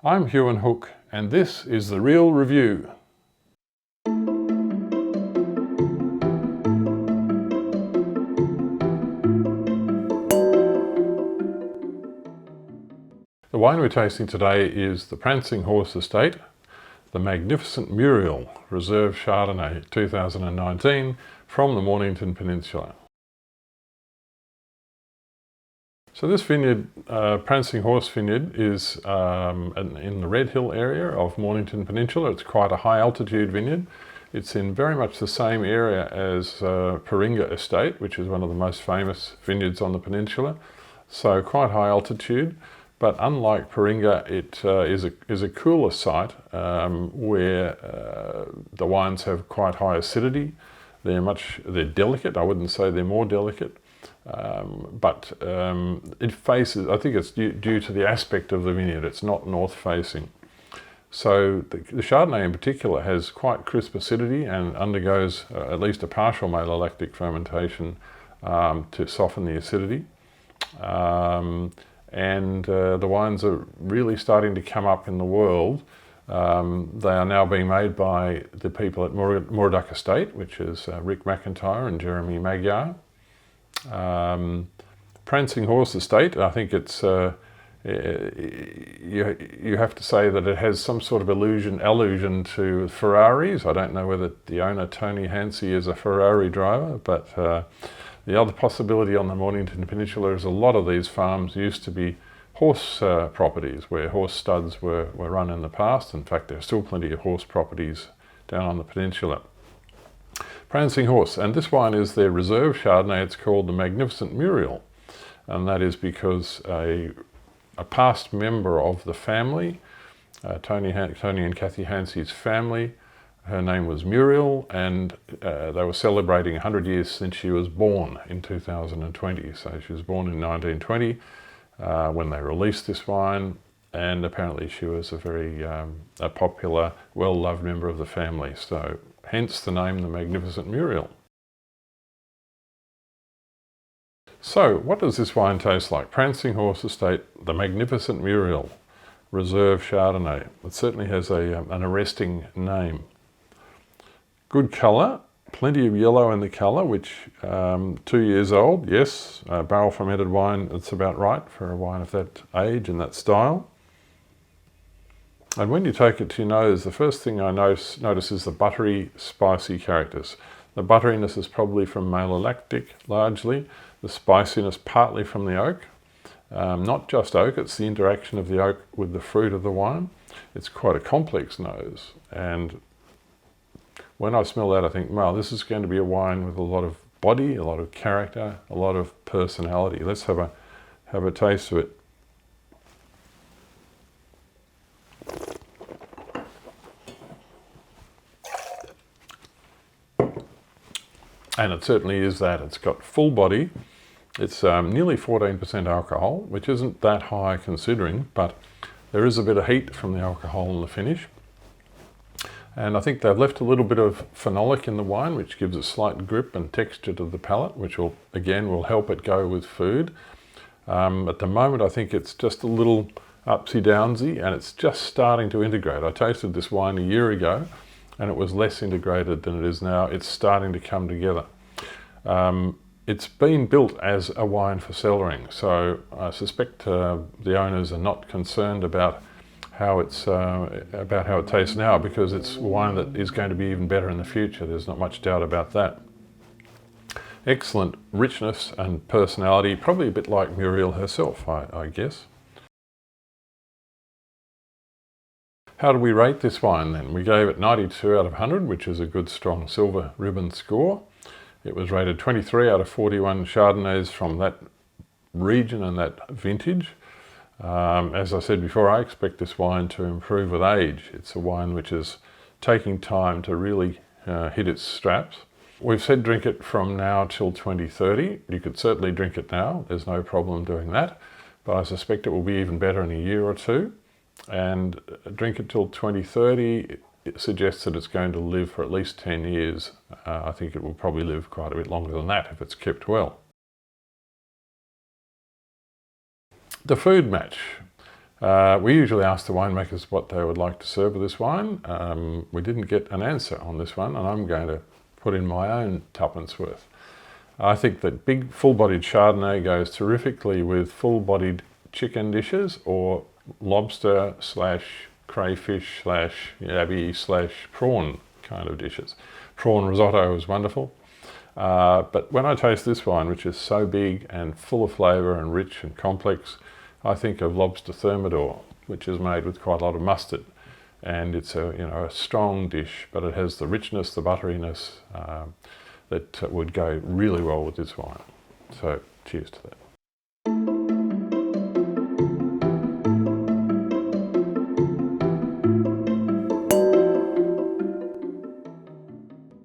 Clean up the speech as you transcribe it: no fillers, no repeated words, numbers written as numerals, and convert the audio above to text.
I'm Huon Hooke, and this is The Real Review. The wine we're tasting today is the Prancing Horse Estate, the magnificent Muriel Reserve Chardonnay 2019 from the Mornington Peninsula. So this vineyard, Prancing Horse Vineyard, is in the Red Hill area of Mornington Peninsula. It's quite a high altitude vineyard. It's in very much the same area as Prancing Estate, which is one of the most famous vineyards on the peninsula. So quite high altitude, but unlike Prancing, it is a cooler site where the wines have quite high acidity. They're delicate. I wouldn't say they're more delicate. But it faces, I think it's due to the aspect of the vineyard, it's not north facing. So the Chardonnay in particular has quite crisp acidity and undergoes at least a partial malolactic fermentation to soften the acidity. The wines are really starting to come up in the world. They are now being made by the people at Mornington Estate, which is Rick McIntyre and Jeremy Magyar. Prancing Horse Estate, I think it's you have to say that it has some sort of allusion to Ferraris. I don't know whether the owner Tony Hansi is a Ferrari driver, but the other possibility on the Mornington Peninsula is a lot of these farms used to be horse properties where horse studs were run in the past. In fact, there are still plenty of horse properties down on the peninsula. Prancing Horse, and this wine is their reserve Chardonnay. It's called the Magnificent Muriel, and that is because a past member of the family, Tony and Kathy Hansi's family, her name was Muriel, and they were celebrating 100 years since she was born in 2020. So she was born in 1920 when they released this wine, and apparently she was a very a popular, well-loved member of the family. So hence the name, the Magnificent Muriel. So what does this wine taste like? Prancing Horse Estate, the Magnificent Muriel Reserve Chardonnay. It certainly has an arresting name. Good colour, plenty of yellow in the colour, which 2 years old, yes, barrel fermented wine, it's about right for a wine of that age and that style. And when you take it to your nose, the first thing I notice is the buttery, spicy characters. The butteriness is probably from malolactic, largely. The spiciness partly from the oak. Not just oak, it's the interaction of the oak with the fruit of the wine. It's quite a complex nose. And when I smell that, I think, wow, this is going to be a wine with a lot of body, a lot of character, a lot of personality. Let's have a taste of it. And it certainly is that. It's got full body. It's nearly 14% alcohol, which isn't that high considering, but there is a bit of heat from the alcohol in the finish. And I think they've left a little bit of phenolic in the wine, which gives a slight grip and texture to the palate, which will help it go with food. At the moment, I think it's just a little upsy-downsy, and it's just starting to integrate. I tasted this wine a year ago, and it was less integrated than it is now. It's starting to come together. It's been built as a wine for cellaring, so I suspect the owners are not concerned about how it tastes now, because it's wine that is going to be even better in the future. There's not much doubt about that. Excellent richness and personality, probably a bit like Muriel herself, I guess. How do we rate this wine then? We gave it 92 out of 100, which is a good strong silver ribbon score. It was rated 23 out of 41 Chardonnays from that region and that vintage. As I said before, I expect this wine to improve with age. It's a wine which is taking time to really hit its straps. We've said drink it from now till 2030. You could certainly drink it now. There's no problem doing that. But I suspect it will be even better in a year or two. And drink it till 2030, it suggests that it's going to live for at least 10 years. I think it will probably live quite a bit longer than that if it's kept well. The food match. We usually ask the winemakers what they would like to serve with this wine. We didn't get an answer on this one, and I'm going to put in my own tuppence worth. I think that big full-bodied Chardonnay goes terrifically with full-bodied chicken dishes or lobster / crayfish / yabby / prawn kind of dishes. Prawn risotto is wonderful. But when I taste this wine, which is so big and full of flavour and rich and complex, I think of lobster thermidor, which is made with quite a lot of mustard. And it's a strong dish, but it has the richness, the butteriness that would go really well with this wine. So cheers to that.